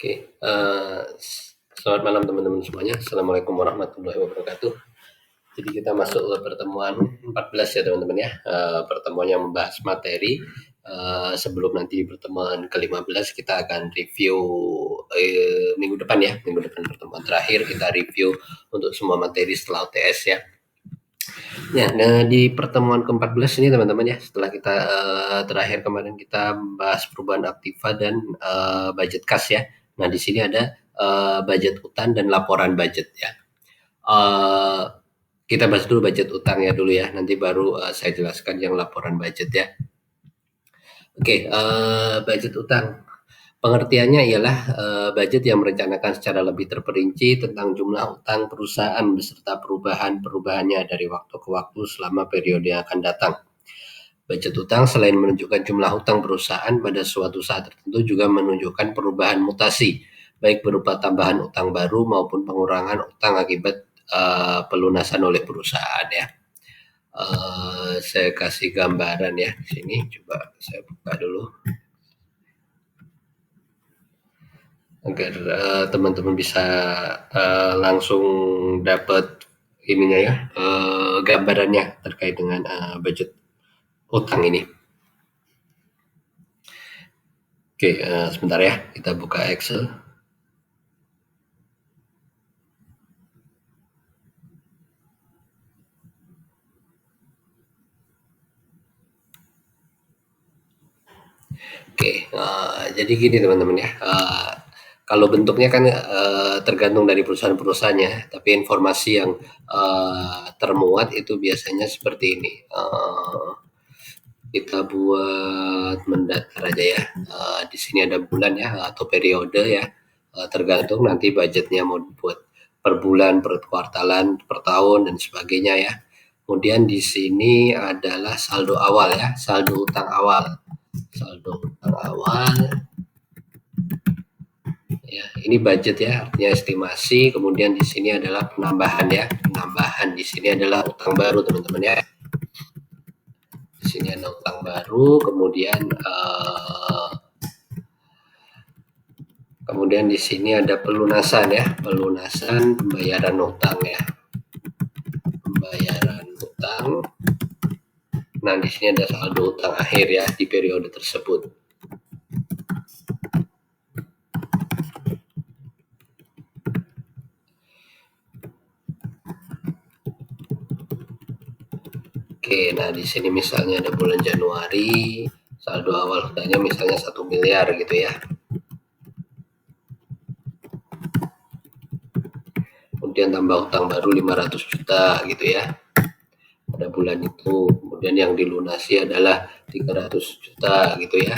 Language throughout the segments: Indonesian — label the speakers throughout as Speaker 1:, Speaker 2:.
Speaker 1: Oke, selamat malam teman-teman semuanya. Assalamualaikum warahmatullahi wabarakatuh. Jadi kita masuk ke pertemuan 14 ya teman-teman ya. Pertemuan yang membahas materi. Sebelum nanti pertemuan ke-15 kita akan review minggu depan ya. Minggu depan pertemuan terakhir kita review untuk semua materi setelah UTS ya. Ya, nah di pertemuan ke-14 ini teman-teman ya, setelah kita terakhir kemarin kita bahas perubahan aktiva dan budget kas ya. Nah, di sini ada budget utang dan laporan budget ya. Kita bahas dulu budget utang ya dulu ya, nanti baru saya jelaskan yang laporan budget ya. Oke, budget utang. Pengertiannya ialah budget yang merencanakan secara lebih terperinci tentang jumlah utang perusahaan beserta perubahan-perubahannya dari waktu ke waktu selama periode yang akan datang. Budget utang selain menunjukkan jumlah utang perusahaan pada suatu saat tertentu juga menunjukkan perubahan mutasi, baik berupa tambahan utang baru maupun pengurangan utang akibat pelunasan oleh perusahaan ya. Saya kasih gambaran ya di sini, coba saya buka dulu agar teman-teman bisa langsung dapat ininya ya, gambarannya terkait dengan budget utang ini. Oke, sebentar ya, kita buka Excel. Oke, jadi gini teman-teman ya, kalau bentuknya kan tergantung dari perusahaan-perusahaannya, tapi informasi yang termuat itu biasanya seperti ini. Kita buat mendaftar aja ya. Di sini ada bulan ya atau periode ya. Tergantung nanti budgetnya mau buat per bulan, per kuartalan, per tahun dan sebagainya ya. Kemudian di sini adalah saldo awal ya, saldo utang awal. Saldo utang awal. Ya, ini budget ya, artinya estimasi. Kemudian di sini adalah penambahan ya, penambahan di sini adalah utang baru teman-teman ya. Di sini ada utang baru, kemudian di sini ada pelunasan ya, pelunasan pembayaran utang ya, pembayaran utang. Nah di sini ada saldo utang akhir ya di periode tersebut. Oke, nah di sini misalnya ada bulan Januari, saldo awal utangnya misalnya 1 miliar gitu ya. Kemudian tambah utang baru 500 juta gitu ya pada bulan itu. Kemudian yang dilunasi adalah 300 juta gitu ya.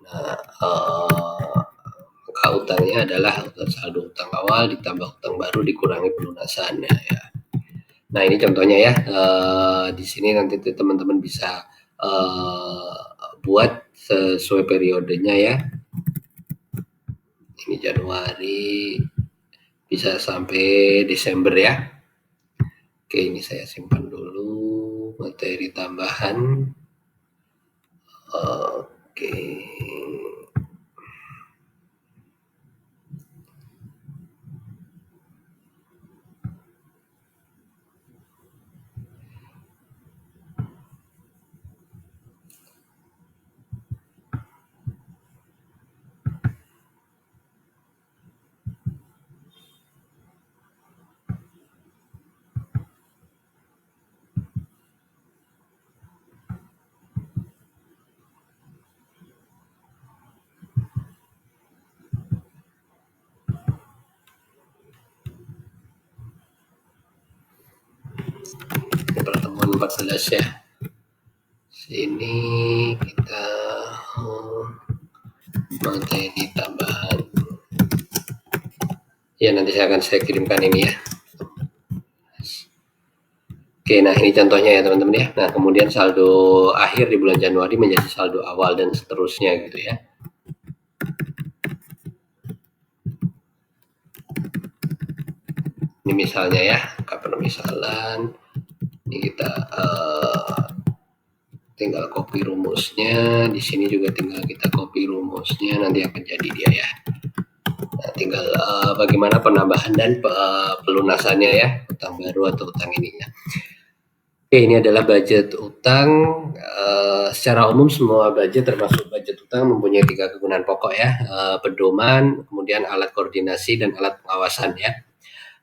Speaker 1: Nah, maka utangnya adalah saldo utang awal ditambah utang baru dikurangi pelunasannya ya. Nah ini contohnya ya, di sini nanti teman-teman bisa buat sesuai periodenya ya. Ini Januari bisa sampai Desember ya. Oke, ini saya simpan dulu materi tambahan. Oke. Pertemuan 14 ya. Sini kita materi tambahan. Ya nanti saya kirimkan ini ya. Oke, nah ini contohnya ya teman-teman ya. Nah kemudian saldo akhir di bulan Januari menjadi saldo awal dan seterusnya gitu ya. Ini misalnya ya, permisalan. Ini kita tinggal copy rumusnya. Di sini juga tinggal kita copy rumusnya. Nanti akan jadi dia ya. Nah, tinggal bagaimana penambahan dan pelunasannya ya, utang baru atau utang ininya. Oke, ini adalah budget utang. Secara umum semua budget termasuk budget utang mempunyai 3 kegunaan pokok ya, pedoman, kemudian alat koordinasi dan alat pengawasan ya.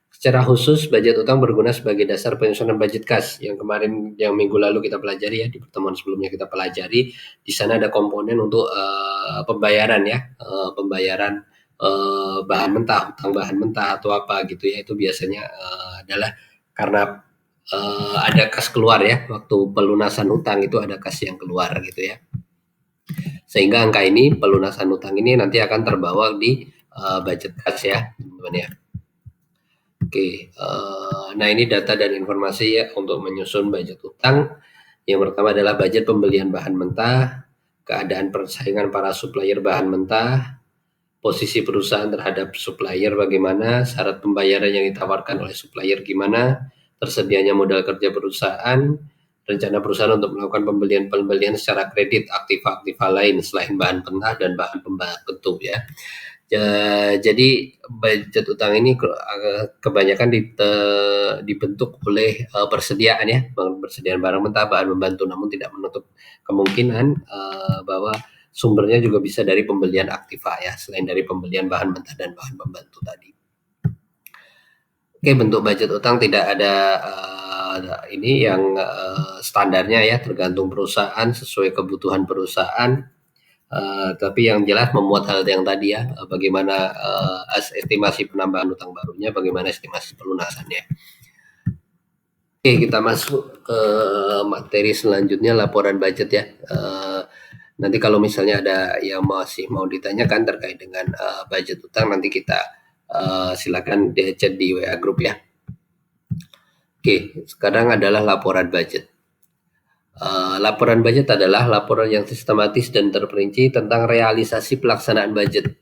Speaker 1: Secara khusus budget utang berguna sebagai dasar penyusunan budget kas yang kemarin yang minggu lalu kita pelajari ya, di pertemuan sebelumnya kita pelajari. Di sana ada komponen untuk pembayaran ya, pembayaran bahan mentah, utang bahan mentah atau apa gitu ya, itu biasanya adalah karena ada kas keluar ya, waktu pelunasan utang itu ada kas yang keluar gitu ya. Sehingga angka ini pelunasan utang ini nanti akan terbawa di budget kas ya, teman-teman ya. Oke, nah ini data dan informasi ya untuk menyusun budget utang. Yang pertama adalah budget pembelian bahan mentah, keadaan persaingan para supplier bahan mentah, posisi perusahaan terhadap supplier bagaimana, syarat pembayaran yang ditawarkan oleh supplier gimana, tersedianya modal kerja perusahaan, rencana perusahaan untuk melakukan pembelian secara kredit aktiva-aktiva lain selain bahan mentah dan bahan pembentuk ya. Jadi budget utang ini kebanyakan dibentuk oleh persediaan ya, persediaan barang mentah, bahan membantu, namun tidak menutup kemungkinan bahwa sumbernya juga bisa dari pembelian aktiva ya, selain dari pembelian bahan mentah dan bahan pembantu tadi. Oke, bentuk budget utang tidak ada ini yang standarnya ya, tergantung perusahaan sesuai kebutuhan perusahaan. Tapi yang jelas memuat hal yang tadi ya, bagaimana estimasi penambahan utang barunya, bagaimana estimasi pelunasannya. Oke, kita masuk ke materi selanjutnya, laporan budget ya. Nanti kalau misalnya ada yang masih mau ditanyakan terkait dengan budget utang, nanti kita silakan di chat di WA Group ya. Oke, sekarang adalah laporan budget. Laporan budget adalah laporan yang sistematis dan terperinci tentang realisasi pelaksanaan budget,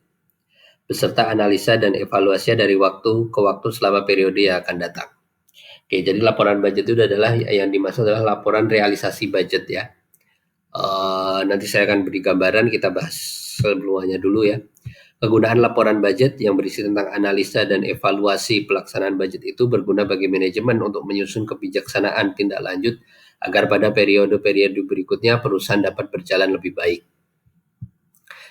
Speaker 1: beserta analisa dan evaluasi dari waktu ke waktu selama periode yang akan datang. Oke, jadi laporan budget itu adalah yang dimaksud adalah laporan realisasi budget ya. Nanti saya akan beri gambaran, kita bahas sebelumnya dulu ya. Kegunaan laporan budget yang berisi tentang analisa dan evaluasi pelaksanaan budget itu berguna bagi manajemen untuk menyusun kebijaksanaan tindak lanjut agar pada periode-periode berikutnya perusahaan dapat berjalan lebih baik.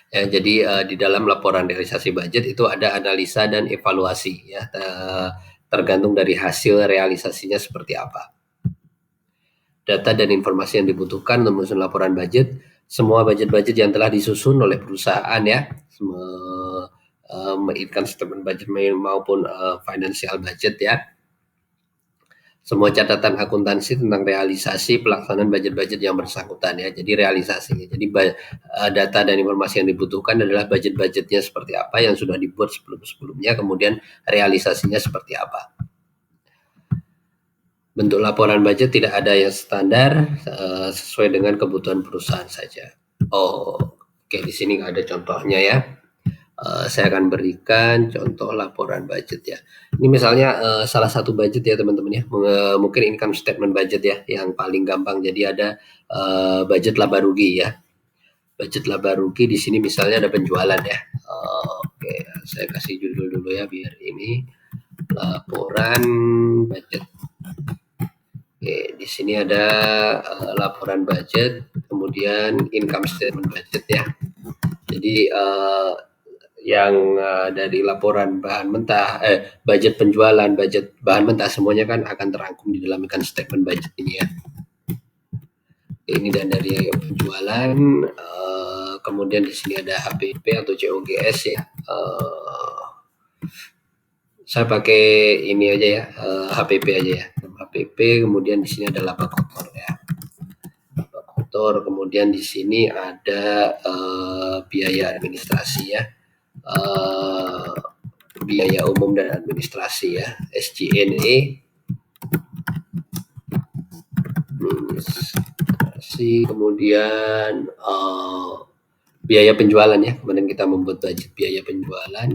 Speaker 1: Ya, jadi di dalam laporan realisasi budget itu ada analisa dan evaluasi ya, tergantung dari hasil realisasinya seperti apa. Data dan informasi yang dibutuhkan untuk menyusun laporan budget, semua budget-budget yang telah disusun oleh perusahaan ya, income statement budget maupun financial budget ya. Semua catatan akuntansi tentang realisasi pelaksanaan budget-budget yang bersangkutan ya. Jadi realisasinya. Jadi data dan informasi yang dibutuhkan adalah budget-budgetnya seperti apa yang sudah dibuat sebelum-sebelumnya, kemudian realisasinya seperti apa. Bentuk laporan budget tidak ada yang standar, sesuai dengan kebutuhan perusahaan saja. Oke, di sini ada contohnya ya. Saya akan berikan contoh laporan budget ya. Ini misalnya salah satu budget ya teman-teman ya. Mungkin income statement budget ya, yang paling gampang. Jadi ada budget laba rugi ya. Budget laba rugi di sini misalnya ada penjualan ya. Oke, saya kasih judul dulu ya biar ini laporan budget. Oke, di sini ada laporan budget, kemudian income statement budget ya. Jadi yang dari laporan bahan mentah, budget penjualan, budget bahan mentah semuanya kan akan terangkum di dalam income statement budget ini ya. Ini dan dari penjualan, kemudian di sini ada HPP atau COGS ya. Saya pakai ini aja ya, HPP aja ya. HPP, kemudian di sini ada laba kotor ya. Laba kotor, kemudian di sini ada biaya administrasi ya. Biaya umum dan administrasi ya, SG&A. Kemudian biaya penjualan ya, kemudian kita membuat budget biaya penjualan.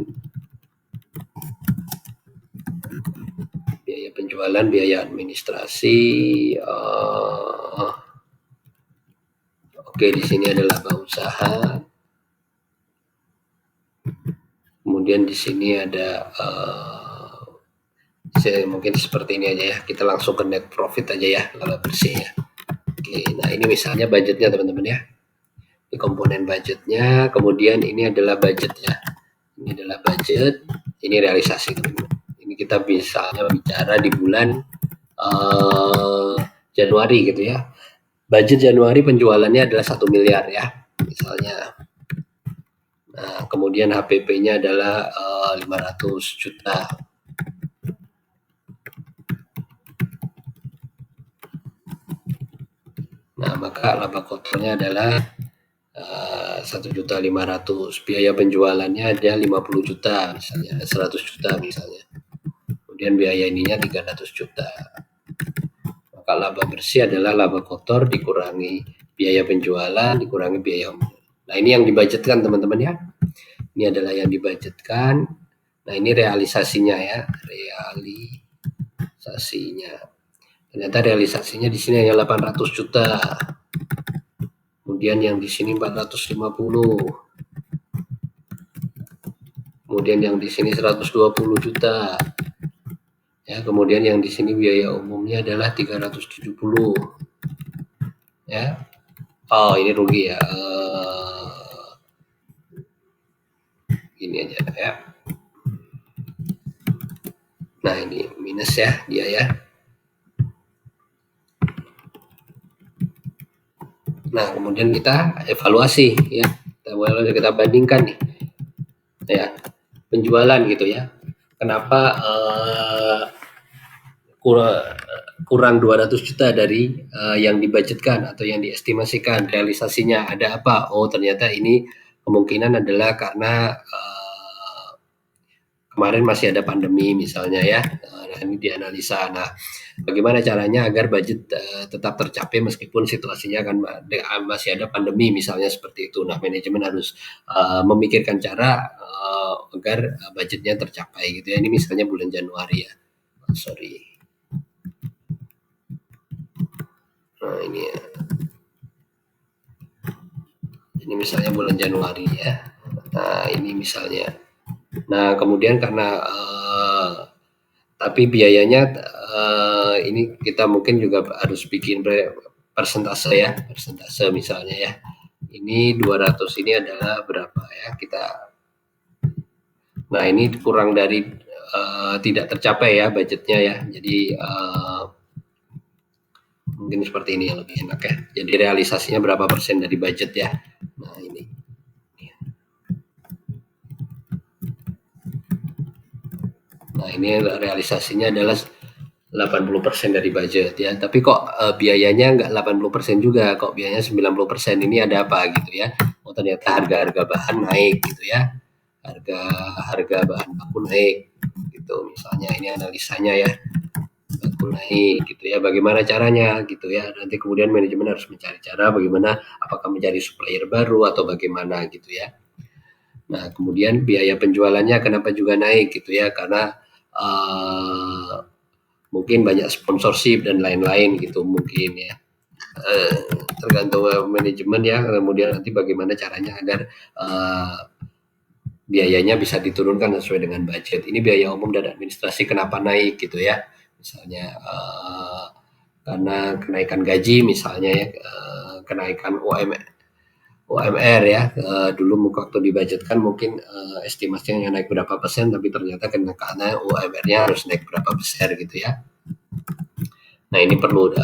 Speaker 1: Biaya penjualan, biaya administrasi. Oke, di sini ada laba usaha. Kemudian kemudian di sini ada mungkin seperti ini aja ya. Kita langsung ke net profit aja ya, laba bersih ya. Oke, nah ini misalnya budgetnya teman-teman ya. Di komponen budgetnya, kemudian ini adalah budget ya. Ini adalah budget, ini realisasi teman-teman. Ini kita misalnya bicara di bulan Januari gitu ya. Budget Januari penjualannya adalah 1 miliar ya, misalnya. Nah, kemudian HPP-nya adalah 500 juta. Nah, maka laba kotornya adalah 1.500.000. Biaya penjualannya ada 50 juta misalnya, 100 juta misalnya. Kemudian biaya ininya 300 juta. Maka laba bersih adalah laba kotor dikurangi biaya penjualan, dikurangi biaya umum. Nah, ini yang dibudgetkan teman-teman ya. Ini adalah yang dibudgetkan. Nah, ini realisasinya ya, realisasinya. Ternyata realisasinya di sini hanya 800 juta. Kemudian yang di sini 450. Kemudian yang di sini 120 juta. Ya, kemudian yang di sini biaya umumnya adalah 370. Ya. Oh, ini rugi ya. Ini aja ya. Nah, ini minus ya dia ya. Nah, kemudian kita evaluasi ya. Kita bandingkan nih. Ya, penjualan gitu ya. Kenapa kurang 200 juta dari yang dibudgetkan atau yang diestimasikan, realisasinya ada apa? Oh, ternyata ini kemungkinan adalah karena kemarin masih ada pandemi misalnya ya. Nah, ini dianalisa. Nah, bagaimana caranya agar budget tetap tercapai meskipun situasinya kan masih ada pandemi misalnya seperti itu. Nah, manajemen harus memikirkan cara agar budgetnya tercapai gitu ya. Ini misalnya bulan Januari ya. Sorry. Nah, ini ya. Ini misalnya bulan Januari ya. Nah, ini misalnya. Nah, kemudian karena tapi biayanya ini kita mungkin juga harus bikin persentase ya, persentase misalnya ya. Ini 200 ini adalah berapa ya? Nah, ini kurang dari tidak tercapai ya budgetnya ya. Jadi mungkin seperti ini yang lebih enak ya. Jadi realisasinya berapa persen dari budget ya. Nah, ini. Nah, ini realisasinya adalah 80% dari budget ya. Tapi kok biayanya nggak 80% juga, kok biayanya 90%. Ini ada apa gitu ya. Oh, ternyata harga-harga bahan naik gitu ya. Harga bahan baku naik gitu misalnya. Ini analisanya ya. Baku naik gitu ya. Bagaimana caranya gitu ya. Nanti kemudian manajemen harus mencari cara bagaimana, apakah mencari supplier baru atau bagaimana gitu ya. Nah, kemudian biaya penjualannya kenapa juga naik gitu ya, karena mungkin banyak sponsorship dan lain-lain gitu mungkin ya. Tergantung manajemen ya, kemudian nanti bagaimana caranya agar biayanya bisa diturunkan sesuai dengan budget. Ini biaya umum dan administrasi kenapa naik gitu ya, misalnya karena kenaikan gaji misalnya ya, kenaikan UMR ya, dulu waktu dibudgetkan mungkin estimasinya naik berapa persen, tapi ternyata karena UMR-nya harus naik berapa besar gitu ya. Nah, ini perlu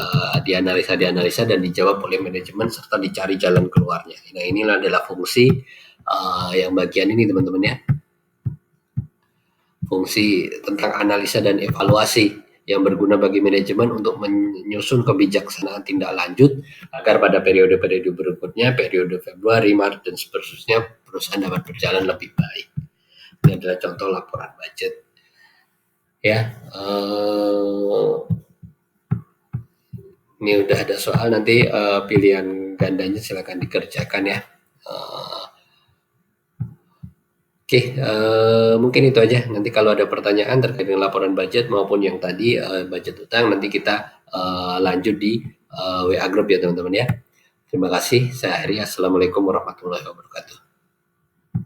Speaker 1: dianalisa dan dijawab oleh manajemen serta dicari jalan keluarnya. Nah, inilah adalah fungsi yang bagian ini teman-teman ya. Fungsi tentang analisa dan evaluasi yang berguna bagi manajemen untuk menyusun kebijaksanaan tindak lanjut agar pada periode-periode berikutnya, periode Februari, Maret, dan seterusnya perusahaan dapat berjalan lebih baik. Ini adalah contoh laporan budget. Ya, ini udah ada soal, nanti pilihan gandanya silakan dikerjakan ya. Oke, mungkin itu aja. Nanti kalau ada pertanyaan terkait dengan laporan budget maupun yang tadi budget utang, nanti kita lanjut di WA Group ya teman-teman ya. Terima kasih. Saya akhiri. Assalamualaikum warahmatullahi wabarakatuh.